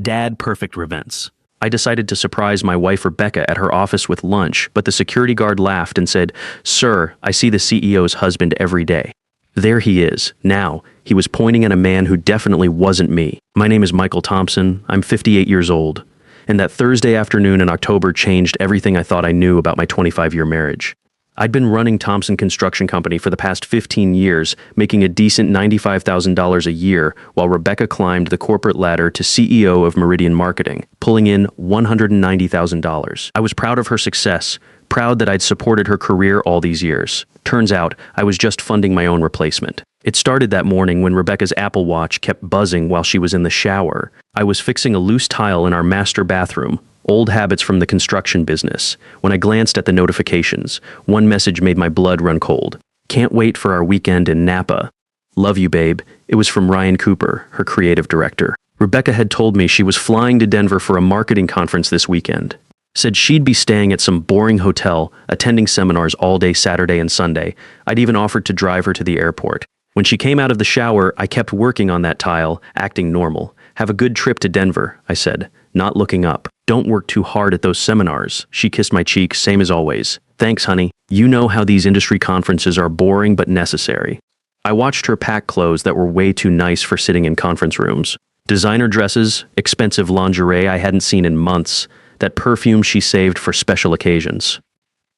Dad perfect events. I decided to surprise my wife Rebecca at her office with lunch, but the security guard laughed and said, "Sir, I see the CEO's husband every day." There he is. Now, he was pointing at a man who definitely wasn't me. My name is Michael Thompson. I'm 58 years old. And that Thursday afternoon in October changed everything I thought I knew about my 25-year marriage. I'd been running Thompson Construction Company for the past 15 years, making a decent $95,000 a year, while Rebecca climbed the corporate ladder to CEO of Meridian Marketing, pulling in $190,000. I was proud of her success, proud that I'd supported her career all these years. Turns out, I was just funding my own replacement. It started that morning when Rebecca's Apple Watch kept buzzing while she was in the shower. I was fixing a loose tile in our master bathroom, old habits from the construction business. When I glanced at the notifications, one message made my blood run cold. "Can't wait for our weekend in Napa. Love you, babe." It was from Ryan Cooper, her creative director. Rebecca had told me she was flying to Denver for a marketing conference this weekend. Said she'd be staying at some boring hotel, attending seminars all day Saturday and Sunday. I'd even offered to drive her to the airport. When she came out of the shower, I kept working on that tile, acting normal. "Have a good trip to Denver," I said, not looking up. "Don't work too hard at those seminars." She kissed my cheek, same as always. "Thanks, honey. You know how these industry conferences are boring but necessary." I watched her pack clothes that were way too nice for sitting in conference rooms. Designer dresses, expensive lingerie I hadn't seen in months, that perfume she saved for special occasions.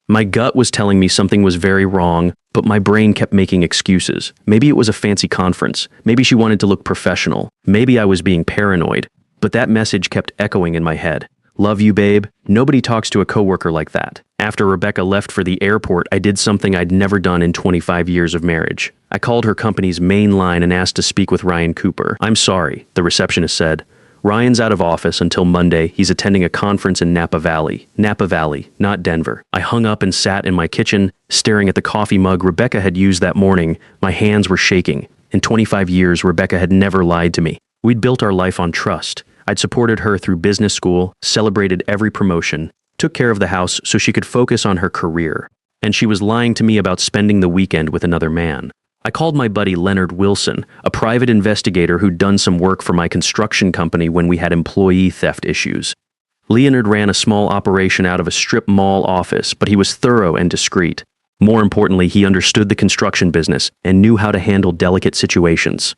My gut was telling me something was very wrong, but my brain kept making excuses. Maybe it was a fancy conference. Maybe she wanted to look professional. Maybe I was being paranoid. But that message kept echoing in my head. "Love you, babe." Nobody talks to a coworker like that. After Rebecca left for the airport, I did something I'd never done in 25 years of marriage. I called her company's main line and asked to speak with Ryan Cooper. "I'm sorry," the receptionist said. "Ryan's out of office until Monday. He's attending a conference in Napa Valley." Napa Valley, not Denver. I hung up and sat in my kitchen, staring at the coffee mug Rebecca had used that morning. My hands were shaking. In 25 years, Rebecca had never lied to me. We'd built our life on trust. I'd supported her through business school, celebrated every promotion, took care of the house so she could focus on her career. And she was lying to me about spending the weekend with another man. I called my buddy Leonard Wilson, a private investigator who'd done some work for my construction company when we had employee theft issues. Leonard ran a small operation out of a strip mall office, but he was thorough and discreet. More importantly, he understood the construction business and knew how to handle delicate situations.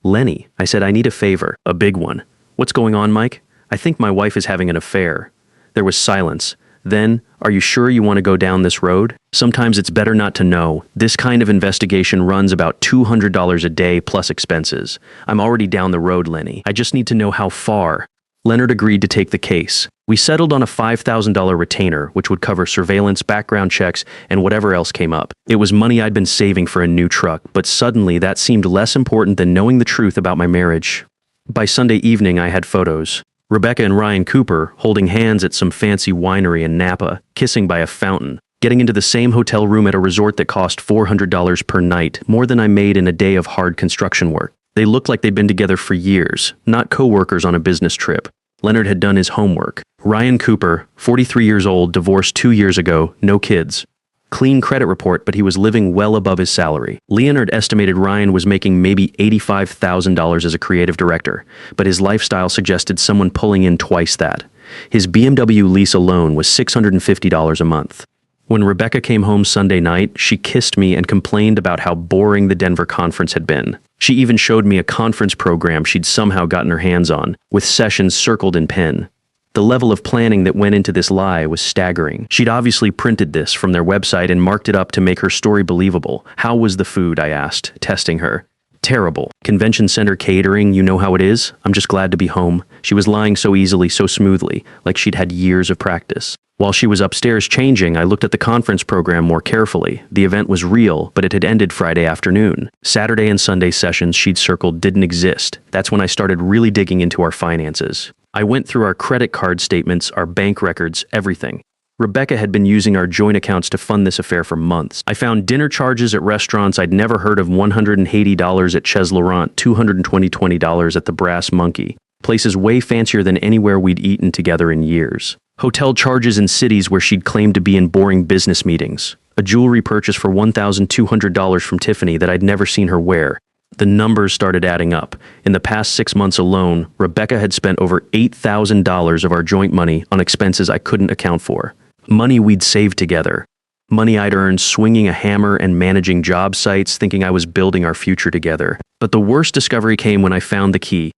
"Lenny," I said, "I need a favor, a big one." "What's going on, Mike?" "I think my wife is having an affair." There was silence. Then, "Are you sure you want to go down this road?" "Sometimes it's better not to know. This kind of investigation runs about $200 a day plus expenses. I'm already down the road, Lenny. I just need to know how far." Leonard agreed to take the case. We settled on a $5,000 retainer, which would cover surveillance, background checks, and whatever else came up. It was money I'd been saving for a new truck, but suddenly that seemed less important than knowing the truth about my marriage. By Sunday evening, I had photos. Rebecca and Ryan Cooper holding hands at some fancy winery in Napa, kissing by a fountain, getting into the same hotel room at a resort that cost $400 per night, more than I made in a day of hard construction work. They looked like they'd been together for years, not co-workers on a business trip. Leonard had done his homework. Ryan Cooper, 43 years old, divorced 2 years ago, no kids. Clean credit report, but he was living well above his salary. Leonard estimated Ryan was making maybe $85,000 as a creative director, but his lifestyle suggested someone pulling in twice that. His BMW lease alone was $650 a month. When Rebecca came home Sunday night, she kissed me and complained about how boring the Denver conference had been. She even showed me a conference program she'd somehow gotten her hands on, with sessions circled in pen. The level of planning that went into this lie was staggering. She'd obviously printed this from their website and marked it up to make her story believable. "How was the food?" I asked, testing her. "Terrible. Convention center catering, you know how it is? I'm just glad to be home." She was lying so easily, so smoothly, like she'd had years of practice. While she was upstairs changing, I looked at the conference program more carefully. The event was real, but it had ended Friday afternoon. Saturday and Sunday sessions she'd circled didn't exist. That's when I started really digging into our finances. I went through our credit card statements, our bank records, everything. Rebecca had been using our joint accounts to fund this affair for months. I found dinner charges at restaurants I'd never heard of, $180 at Chez Laurent, $220 at the Brass Monkey. Places way fancier than anywhere we'd eaten together in years. Hotel charges in cities where she'd claimed to be in boring business meetings. A jewelry purchase for $1,200 from Tiffany that I'd never seen her wear. The numbers started adding up. In the past 6 months alone, Rebecca had spent over $8,000 of our joint money on expenses I couldn't account for. Money we'd saved together. Money I'd earned swinging a hammer and managing job sites, thinking I was building our future together. But the worst discovery came when I found the key.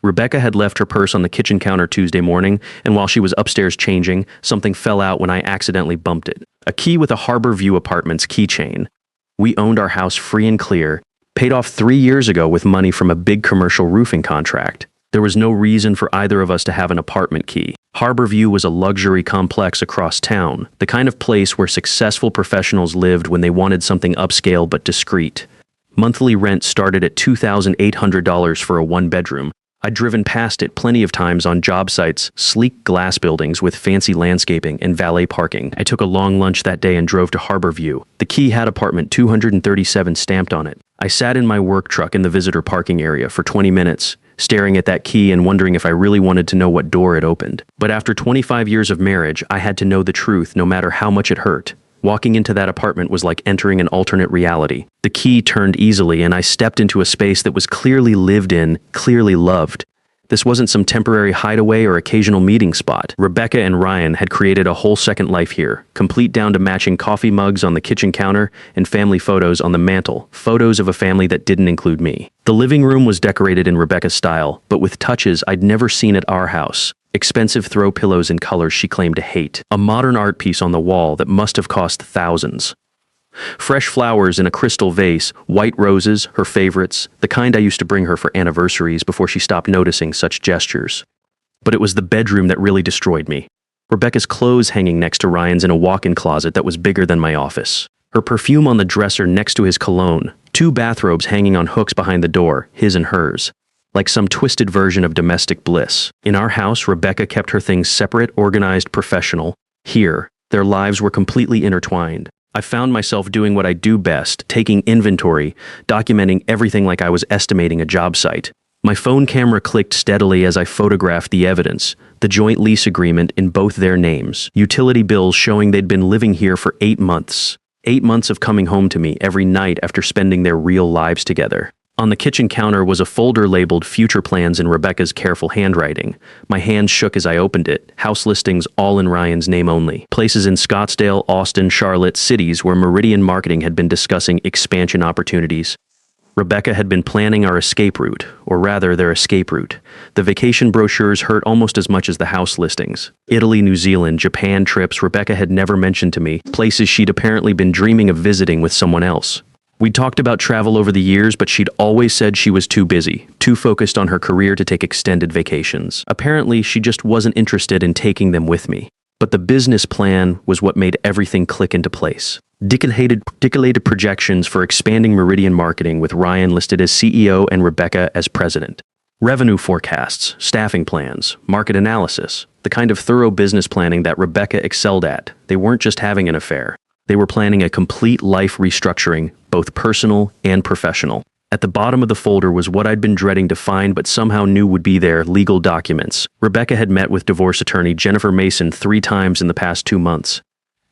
Rebecca had left her purse on the kitchen counter Tuesday morning, and while she was upstairs changing, something fell out when I accidentally bumped it. A key with a Harbor View Apartments keychain. We owned our house free and clear, paid off 3 years ago with money from a big commercial roofing contract. There was no reason for either of us to have an apartment key. Harbor View was a luxury complex across town, the kind of place where successful professionals lived when they wanted something upscale but discreet. Monthly rent started at $2,800 for a one-bedroom. I'd driven past it plenty of times on job sites, sleek glass buildings with fancy landscaping and valet parking. I took a long lunch that day and drove to Harbor View. The key had apartment 237 stamped on it. I sat in my work truck in the visitor parking area for 20 minutes, staring at that key and wondering if I really wanted to know what door it opened. But after 25 years of marriage, I had to know the truth no matter how much it hurt. Walking into that apartment was like entering an alternate reality. The key turned easily and I stepped into a space that was clearly lived in, clearly loved. This wasn't some temporary hideaway or occasional meeting spot. Rebecca and Ryan had created a whole second life here, complete down to matching coffee mugs on the kitchen counter and family photos on the mantle, photos of a family that didn't include me. The living room was decorated in Rebecca's style, but with touches I'd never seen at our house. Expensive throw pillows in colors she claimed to hate. A modern art piece on the wall that must have cost thousands. Fresh flowers in a crystal vase, white roses, her favorites, the kind I used to bring her for anniversaries before she stopped noticing such gestures. But it was the bedroom that really destroyed me. Rebecca's clothes hanging next to Ryan's in a walk-in closet that was bigger than my office. Her perfume on the dresser next to his cologne. 2 bathrobes hanging on hooks behind the door, his and hers. Like some twisted version of domestic bliss. In our house, Rebecca kept her things separate, organized, professional. Here, their lives were completely intertwined. I found myself doing what I do best, taking inventory, documenting everything like I was estimating a job site. My phone camera clicked steadily as I photographed the evidence, the joint lease agreement in both their names, utility bills showing they'd been living here for 8 months. 8 months of coming home to me every night after spending their real lives together. On the kitchen counter was a folder labeled Future Plans in Rebecca's careful handwriting. My hand shook as I opened it. House listings all in Ryan's name only. Places in Scottsdale, Austin, Charlotte, cities where Meridian Marketing had been discussing expansion opportunities. Rebecca had been planning our escape route, or rather their escape route. The vacation brochures hurt almost as much as the house listings. Italy, New Zealand, Japan trips Rebecca had never mentioned to me, places she'd apparently been dreaming of visiting with someone else. We'd talked about travel over the years, but she'd always said she was too busy, too focused on her career to take extended vacations. Apparently, she just wasn't interested in taking them with me. But the business plan was what made everything click into place. Articulated projections for expanding Meridian Marketing with Ryan listed as CEO and Rebecca as president. Revenue forecasts, staffing plans, market analysis, the kind of thorough business planning that Rebecca excelled at. They weren't just having an affair. They were planning a complete life restructuring, both personal and professional. At the bottom of the folder was what I'd been dreading to find but somehow knew would be there: legal documents. Rebecca had met with divorce attorney Jennifer Mason 3 times in the past 2 months.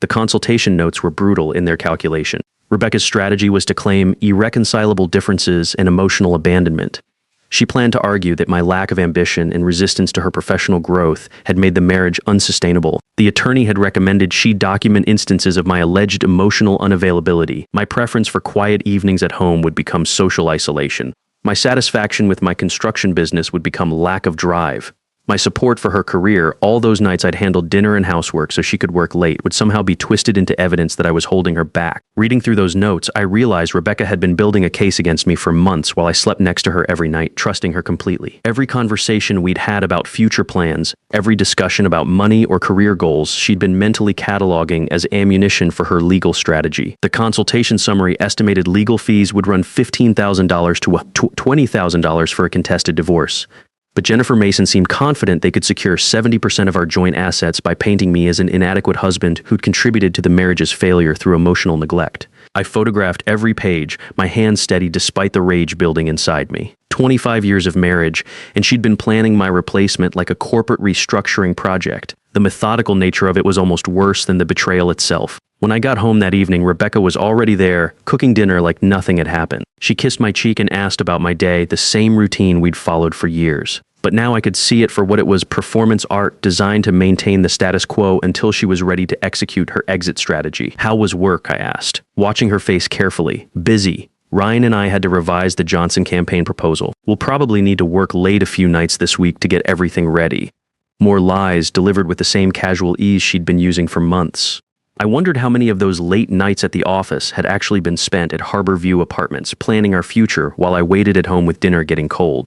The consultation notes were brutal in their calculation. Rebecca's strategy was to claim irreconcilable differences and emotional abandonment. She planned to argue that my lack of ambition and resistance to her professional growth had made the marriage unsustainable. The attorney had recommended she document instances of my alleged emotional unavailability. My preference for quiet evenings at home would become social isolation. My satisfaction with my construction business would become lack of drive. My support for her career, all those nights I'd handled dinner and housework so she could work late, would somehow be twisted into evidence that I was holding her back. Reading through those notes, I realized Rebecca had been building a case against me for months while I slept next to her every night, trusting her completely. Every conversation we'd had about future plans, every discussion about money or career goals, she'd been mentally cataloging as ammunition for her legal strategy. The consultation summary estimated legal fees would run $15,000 to $20,000 for a contested divorce. But Jennifer Mason seemed confident they could secure 70% of our joint assets by painting me as an inadequate husband who'd contributed to the marriage's failure through emotional neglect. I photographed every page, my hands steady despite the rage building inside me. 25 years of marriage, and she'd been planning my replacement like a corporate restructuring project. The methodical nature of it was almost worse than the betrayal itself. When I got home that evening, Rebecca was already there, cooking dinner like nothing had happened. She kissed my cheek and asked about my day, the same routine we'd followed for years. But now I could see it for what it was: performance art designed to maintain the status quo until she was ready to execute her exit strategy. How was work? I asked, watching her face carefully. Busy. Ryan and I had to revise the Johnson campaign proposal. We'll probably need to work late a few nights this week to get everything ready. More lies delivered with the same casual ease she'd been using for months. I wondered how many of those late nights at the office had actually been spent at Harbor View Apartments, planning our future while I waited at home with dinner getting cold.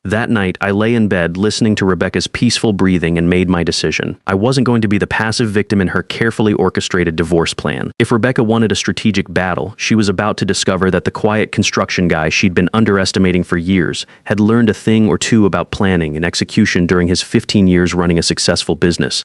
That night, I lay in bed listening to Rebecca's peaceful breathing and made my decision. I wasn't going to be the passive victim in her carefully orchestrated divorce plan. If Rebecca wanted a strategic battle, she was about to discover that the quiet construction guy she'd been underestimating for years had learned a thing or two about planning and execution during his 15 years running a successful business.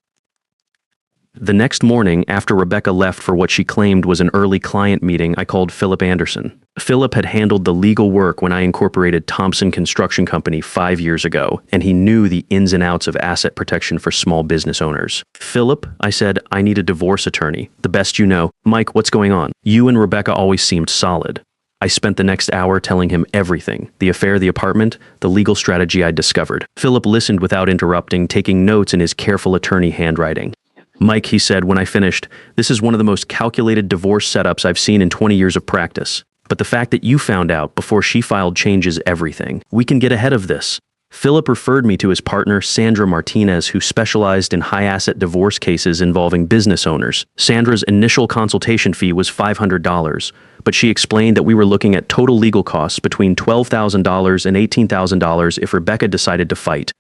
The next morning, after Rebecca left for what she claimed was an early client meeting, I called Philip Anderson. Philip had handled the legal work when I incorporated Thompson Construction Company 5 years ago, and he knew the ins and outs of asset protection for small business owners. "Philip," I said, "I need a divorce attorney. The best you know. Mike, what's going on? You and Rebecca always seemed solid." I spent the next hour telling him everything: the affair, the apartment, the legal strategy I'd discovered. Philip listened without interrupting, taking notes in his careful attorney handwriting. "Mike," he said when I finished, "this is one of the most calculated divorce setups I've seen in 20 years of practice. But the fact that you found out before she filed changes everything. We can get ahead of this." Philip referred me to his partner, Sandra Martinez, who specialized in high-asset divorce cases involving business owners. Sandra's initial consultation fee was $500, but she explained that we were looking at total legal costs between $12,000 and $18,000 if Rebecca decided to fight.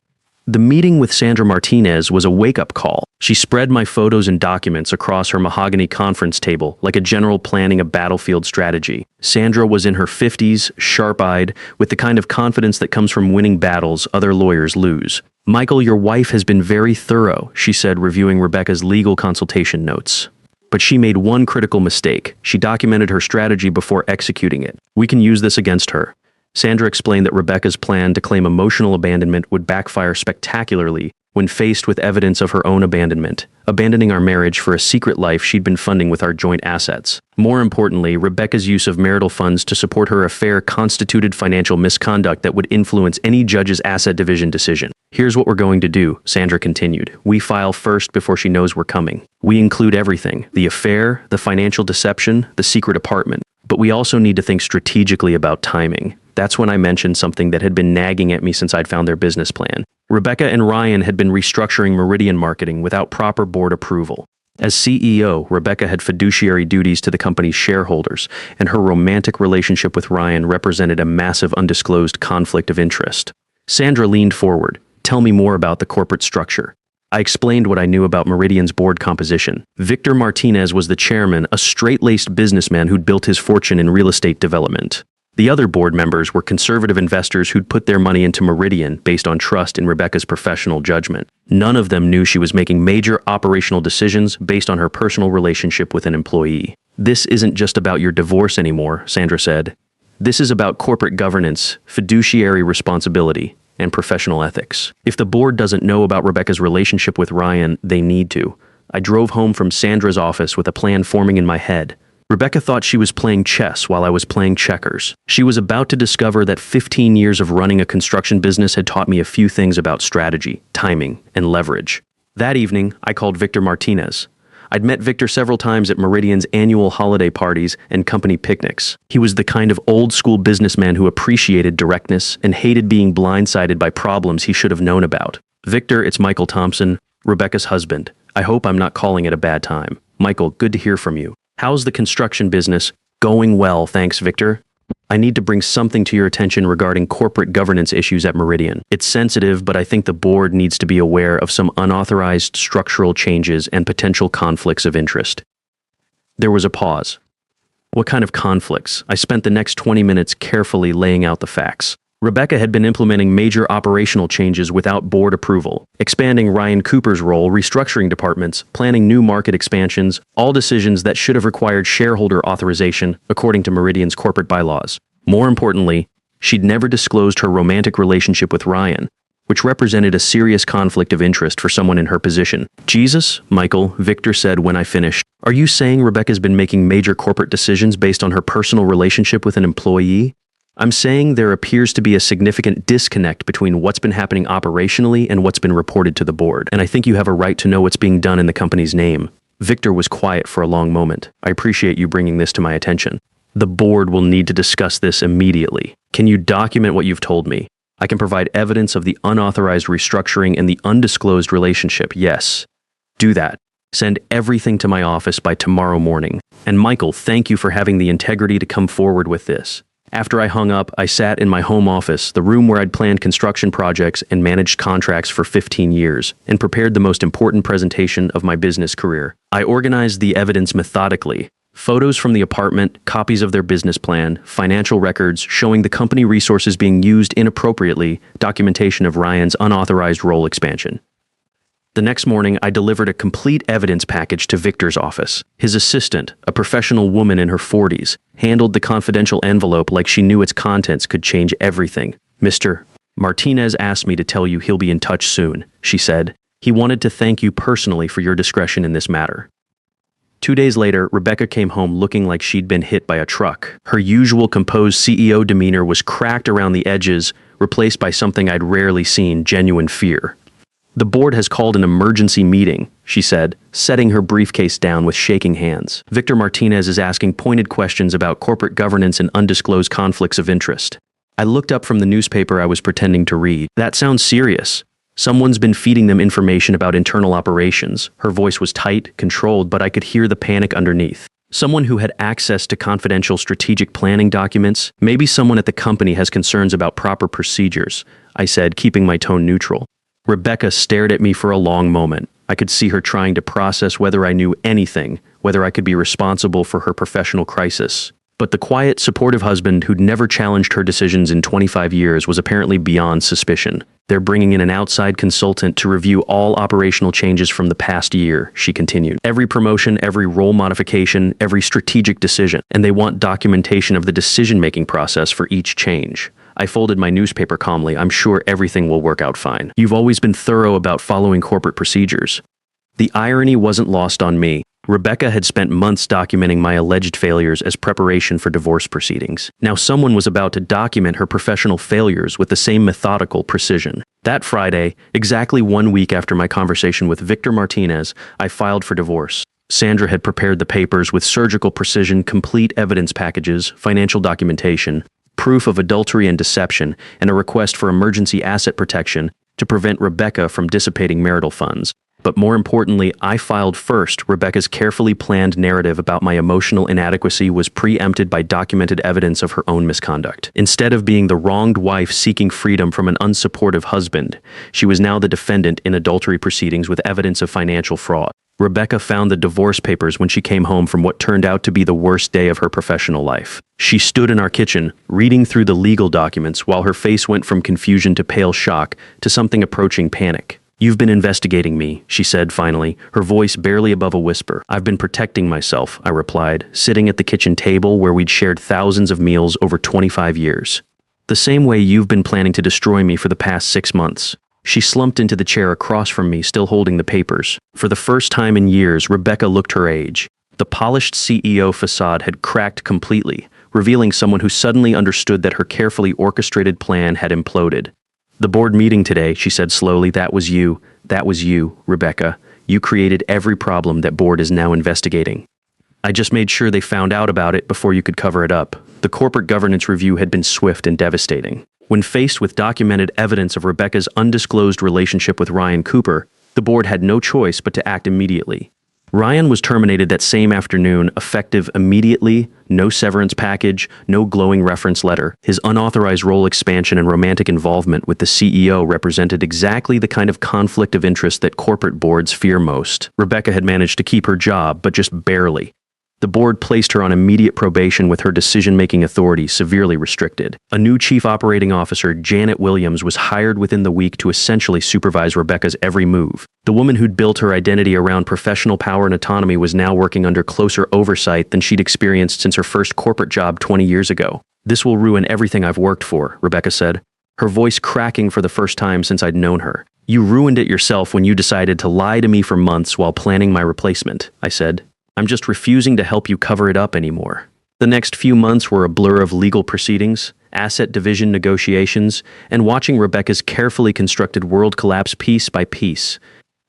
The meeting with Sandra Martinez was a wake-up call. She spread my photos and documents across her mahogany conference table like a general planning a battlefield strategy. Sandra was in her 50s, sharp-eyed, with the kind of confidence that comes from winning battles other lawyers lose. "Michael, your wife has been very thorough," she said, reviewing Rebecca's legal consultation notes. "But she made one critical mistake. She documented her strategy before executing it. We can use this against her." Sandra explained that Rebecca's plan to claim emotional abandonment would backfire spectacularly when faced with evidence of her own abandonment, abandoning our marriage for a secret life she'd been funding with our joint assets. More importantly, Rebecca's use of marital funds to support her affair constituted financial misconduct that would influence any judge's asset division decision. "Here's what we're going to do," Sandra continued. "We file first before she knows we're coming. We include everything: the affair, the financial deception, the secret apartment. But we also need to think strategically about timing." That's when I mentioned something that had been nagging at me since I'd found their business plan. Rebecca and Ryan had been restructuring Meridian Marketing without proper board approval. As CEO, Rebecca had fiduciary duties to the company's shareholders, and her romantic relationship with Ryan represented a massive undisclosed conflict of interest. Sandra leaned forward. "Tell me more about the corporate structure." I explained what I knew about Meridian's board composition. Victor Martinez was the chairman, a straight-laced businessman who'd built his fortune in real estate development. The other board members were conservative investors who'd put their money into Meridian based on trust in Rebecca's professional judgment. None of them knew she was making major operational decisions based on her personal relationship with an employee. "This isn't just about your divorce anymore," Sandra said. "This is about corporate governance, fiduciary responsibility, and professional ethics. If the board doesn't know about Rebecca's relationship with Ryan, they need to." I drove home from Sandra's office with a plan forming in my head. Rebecca thought she was playing chess while I was playing checkers. She was about to discover that 15 years of running a construction business had taught me a few things about strategy, timing, and leverage. That evening, I called Victor Martinez. I'd met Victor several times at Meridian's annual holiday parties and company picnics. He was the kind of old-school businessman who appreciated directness and hated being blindsided by problems he should have known about. "Victor, it's Michael Thompson, Rebecca's husband. I hope I'm not calling at a bad time. Michael, good to hear from you. How's the construction business?" "Going well, thanks, Victor. I need to bring something to your attention regarding corporate governance issues at Meridian. It's sensitive, but I think the board needs to be aware of some unauthorized structural changes and potential conflicts of interest." There was a pause. What kind of conflicts? I spent the next 20 minutes carefully laying out the facts. Rebecca had been implementing major operational changes without board approval, expanding Ryan Cooper's role, restructuring departments, planning new market expansions, all decisions that should have required shareholder authorization according to Meridian's corporate bylaws. More importantly, she'd never disclosed her romantic relationship with Ryan. which represented a serious conflict of interest for someone in her position. Jesus, Michael, Victor said when I finished. Are you saying Rebecca's been making major corporate decisions based on her personal relationship with an employee? I'm saying there appears to be a significant disconnect between what's been happening operationally and what's been reported to the board, and I think you have a right to know what's being done in the company's name. Victor was quiet for a long moment. I appreciate you bringing this to my attention. The board will need to discuss this immediately. Can you document what you've told me? I can provide evidence of the unauthorized restructuring and the undisclosed relationship, yes. Do that. Send everything to my office by tomorrow morning. And Michael, thank you for having the integrity to come forward with this. After I hung up, I sat in my home office, the room where I'd planned construction projects and managed contracts for 15 years, and prepared the most important presentation of my business career. I organized the evidence methodically. Photos from the apartment, copies of their business plan, financial records showing the company resources being used inappropriately, documentation of Ryan's unauthorized role expansion. The next morning, I delivered a complete evidence package to Victor's office. His assistant, a professional woman in her 40s, handled the confidential envelope like she knew its contents could change everything. Mr. Martinez asked me to tell you he'll be in touch soon, she said. He wanted to thank you personally for your discretion in this matter. 2 days later, Rebecca came home looking like she'd been hit by a truck. Her usual composed CEO demeanor was cracked around the edges, replaced by something I'd rarely seen, genuine fear. The board has called an emergency meeting, she said, setting her briefcase down with shaking hands. Victor Martinez is asking pointed questions about corporate governance and undisclosed conflicts of interest. I looked up from the newspaper I was pretending to read. That sounds serious. Someone's been feeding them information about internal operations. Her voice was tight, controlled, but I could hear the panic underneath. Someone who had access to confidential strategic planning documents. Maybe someone at the company has concerns about proper procedures, I said, keeping my tone neutral. Rebecca stared at me for a long moment. I could see her trying to process whether I knew anything, whether I could be responsible for her professional crisis. But the quiet, supportive husband who'd never challenged her decisions in 25 years was apparently beyond suspicion. They're bringing in an outside consultant to review all operational changes from the past year, she continued. Every promotion, every role modification, every strategic decision. And they want documentation of the decision-making process for each change. I folded my newspaper calmly. I'm sure everything will work out fine. You've always been thorough about following corporate procedures. The irony wasn't lost on me. Rebecca had spent months documenting my alleged failures as preparation for divorce proceedings. Now someone was about to document her professional failures with the same methodical precision. That Friday, exactly 1 week after my conversation with Victor Martinez, I filed for divorce. Sandra had prepared the papers with surgical precision, complete evidence packages, financial documentation, proof of adultery and deception, and a request for emergency asset protection to prevent Rebecca from dissipating marital funds. But more importantly, I filed first. Rebecca's carefully planned narrative about my emotional inadequacy was preempted by documented evidence of her own misconduct. Instead of being the wronged wife seeking freedom from an unsupportive husband, she was now the defendant in adultery proceedings with evidence of financial fraud. Rebecca found the divorce papers when she came home from what turned out to be the worst day of her professional life. She stood in our kitchen, reading through the legal documents while her face went from confusion to pale shock to something approaching panic. You've been investigating me, she said finally, her voice barely above a whisper. I've been protecting myself, I replied, sitting at the kitchen table where we'd shared thousands of meals over 25 years. The same way you've been planning to destroy me for the past 6 months. She slumped into the chair across from me, still holding the papers. For the first time in years, Rebecca looked her age. The polished CEO facade had cracked completely, revealing someone who suddenly understood that her carefully orchestrated plan had imploded. The board meeting today, she said slowly, that was you, Rebecca. You created every problem that board is now investigating. I just made sure they found out about it before you could cover it up. The corporate governance review had been swift and devastating. When faced with documented evidence of Rebecca's undisclosed relationship with Ryan Cooper, the board had no choice but to act immediately. Ryan was terminated that same afternoon, effective immediately, no severance package, no glowing reference letter. His unauthorized role expansion and romantic involvement with the CEO represented exactly the kind of conflict of interest that corporate boards fear most. Rebecca had managed to keep her job, but just barely. The board placed her on immediate probation with her decision-making authority severely restricted. A new chief operating officer, Janet Williams, was hired within the week to essentially supervise Rebecca's every move. The woman who'd built her identity around professional power and autonomy was now working under closer oversight than she'd experienced since her first corporate job 20 years ago. This will ruin everything I've worked for, Rebecca said. her voice cracking for the first time since I'd known her. "You ruined it yourself when you decided to lie to me for months while planning my replacement," I said. "I'm just refusing to help you cover it up anymore." The next few months were a blur of legal proceedings, asset division negotiations, and watching Rebecca's carefully constructed world collapse piece by piece.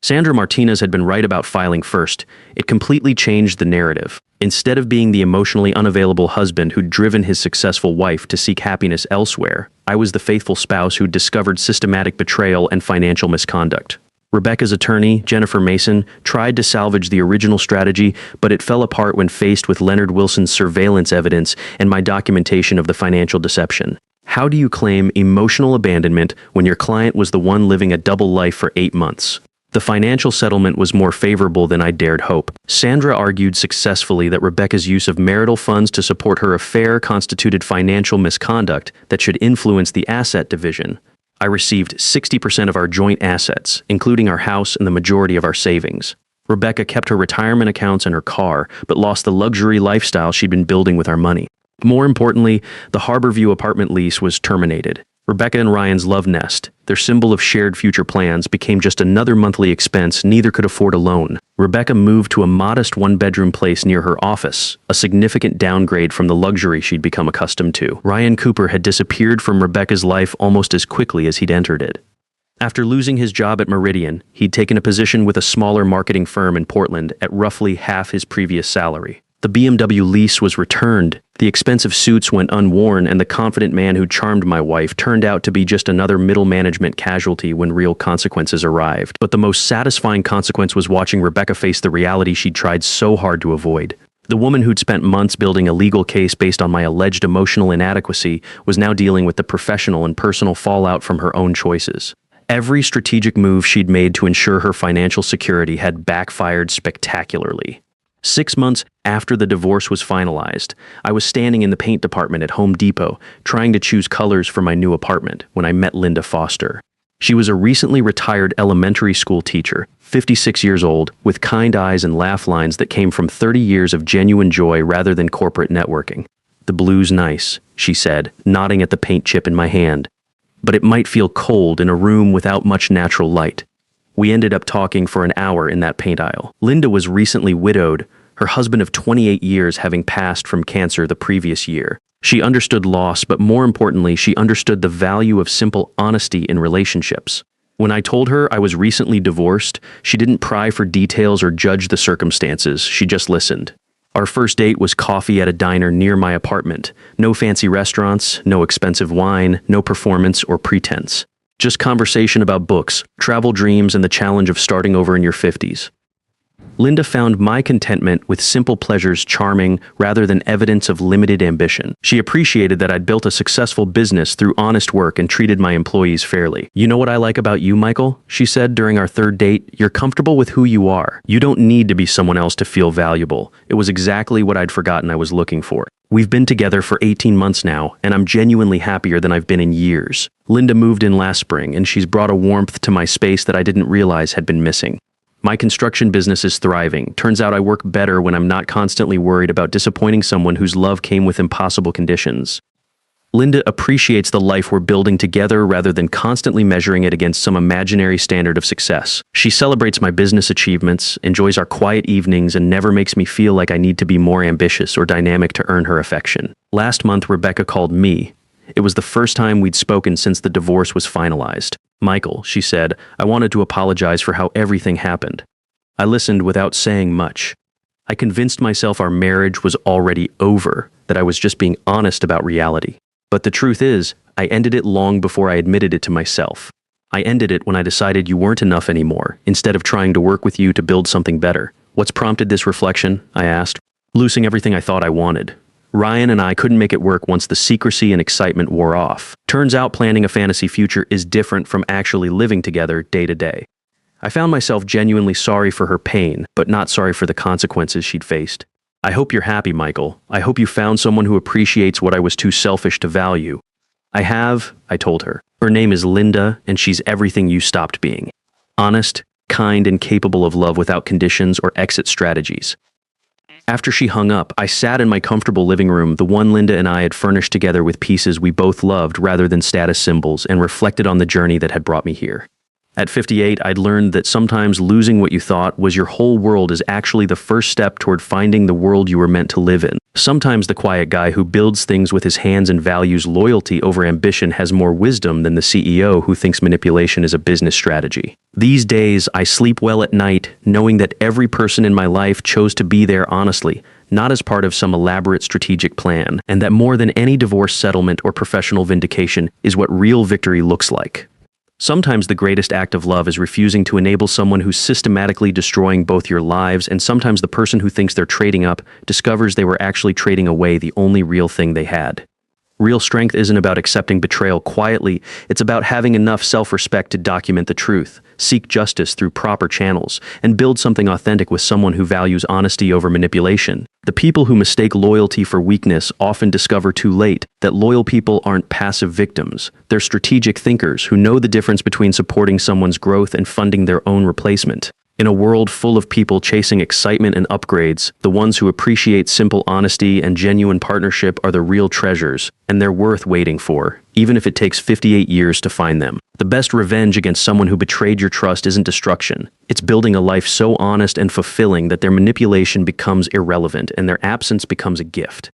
Sandra Martinez had been right about filing first. It completely changed the narrative. Instead of being the emotionally unavailable husband who'd driven his successful wife to seek happiness elsewhere, I was the faithful spouse who'd discovered systematic betrayal and financial misconduct. Rebecca's attorney, Jennifer Mason, tried to salvage the original strategy, but it fell apart when faced with Leonard Wilson's surveillance evidence and my documentation of the financial deception. How do you claim emotional abandonment when your client was the one living a double life for 8 months? The financial settlement was more favorable than I dared hope. Sandra argued successfully that Rebecca's use of marital funds to support her affair constituted financial misconduct that should influence the asset division. I received 60% of our joint assets, including our house and the majority of our savings. Rebecca kept her retirement accounts and her car, but lost the luxury lifestyle she'd been building with our money. More importantly, the Harborview apartment lease was terminated. Rebecca and Ryan's love nest, their symbol of shared future plans, became just another monthly expense neither could afford alone. Rebecca moved to a modest one-bedroom place near her office, a significant downgrade from the luxury she'd become accustomed to. Ryan Cooper had disappeared from Rebecca's life almost as quickly as he'd entered it. After losing his job at Meridian, he'd taken a position with a smaller marketing firm in Portland at roughly half his previous salary. The BMW lease was returned, the expensive suits went unworn, and the confident man who charmed my wife turned out to be just another middle management casualty when real consequences arrived. But the most satisfying consequence was watching Rebecca face the reality she'd tried so hard to avoid. The woman who'd spent months building a legal case based on my alleged emotional inadequacy was now dealing with the professional and personal fallout from her own choices. Every strategic move she'd made to ensure her financial security had backfired spectacularly. 6 months after the divorce was finalized, I was standing in the paint department at Home Depot, trying to choose colors for my new apartment, when I met Linda Foster. She was a recently retired elementary school teacher, 56 years old, with kind eyes and laugh lines that came from 30 years of genuine joy rather than corporate networking. "The blue's nice," she said, nodding at the paint chip in my hand. "But it might feel cold in a room without much natural light." We ended up talking for an hour in that paint aisle. Linda was recently widowed, her husband of 28 years having passed from cancer the previous year. She understood loss, but more importantly, she understood the value of simple honesty in relationships. When I told her I was recently divorced, she didn't pry for details or judge the circumstances, she just listened. Our first date was coffee at a diner near my apartment. No fancy restaurants, no expensive wine, no performance or pretense. Just conversation about books, travel dreams, and the challenge of starting over in your 50s. Linda found my contentment with simple pleasures charming rather than evidence of limited ambition. She appreciated that I'd built a successful business through honest work and treated my employees fairly. "You know what I like about you, Michael?" she said during our third date. "You're comfortable with who you are. You don't need to be someone else to feel valuable." It was exactly what I'd forgotten I was looking for. We've been together for 18 months now, and I'm genuinely happier than I've been in years. Linda moved in last spring, and she's brought a warmth to my space that I didn't realize had been missing. My construction business is thriving. Turns out I work better when I'm not constantly worried about disappointing someone whose love came with impossible conditions. Linda appreciates the life we're building together rather than constantly measuring it against some imaginary standard of success. She celebrates my business achievements, enjoys our quiet evenings, and never makes me feel like I need to be more ambitious or dynamic to earn her affection. Last month, Rebecca called me. It was the first time we'd spoken since the divorce was finalized. "Michael," she said, "I wanted to apologize for how everything happened." I listened without saying much. I convinced myself our marriage was already over, that I was just being honest about reality. But the truth is, I ended it long before I admitted it to myself. I ended it when I decided you weren't enough anymore, instead of trying to work with you to build something better. "What's prompted this reflection?" I asked. "Losing everything I thought I wanted. Ryan and I couldn't make it work once the secrecy and excitement wore off. Turns out planning a fantasy future is different from actually living together day to day. I found myself genuinely sorry for her pain, but not sorry for the consequences she'd faced. I hope you're happy, Michael. I hope you found someone who appreciates what I was too selfish to value." "I have," I told her. "Her name is Linda, and she's everything you stopped being. Honest, kind, and capable of love without conditions or exit strategies." After she hung up, I sat in my comfortable living room, the one Linda and I had furnished together with pieces we both loved rather than status symbols, and reflected on the journey that had brought me here. At 58, I'd learned that sometimes losing what you thought was your whole world is actually the first step toward finding the world you were meant to live in. Sometimes the quiet guy who builds things with his hands and values loyalty over ambition has more wisdom than the CEO who thinks manipulation is a business strategy. These days, I sleep well at night, knowing that every person in my life chose to be there honestly, not as part of some elaborate strategic plan, and that more than any divorce settlement or professional vindication is what real victory looks like. Sometimes the greatest act of love is refusing to enable someone who's systematically destroying both your lives, and sometimes the person who thinks they're trading up discovers they were actually trading away the only real thing they had. Real strength isn't about accepting betrayal quietly, it's about having enough self-respect to document the truth, seek justice through proper channels, and build something authentic with someone who values honesty over manipulation. The people who mistake loyalty for weakness often discover too late that loyal people aren't passive victims. They're strategic thinkers who know the difference between supporting someone's growth and funding their own replacement. In a world full of people chasing excitement and upgrades, the ones who appreciate simple honesty and genuine partnership are the real treasures, and they're worth waiting for, even if it takes 58 years to find them. The best revenge against someone who betrayed your trust isn't destruction. It's building a life so honest and fulfilling that their manipulation becomes irrelevant and their absence becomes a gift.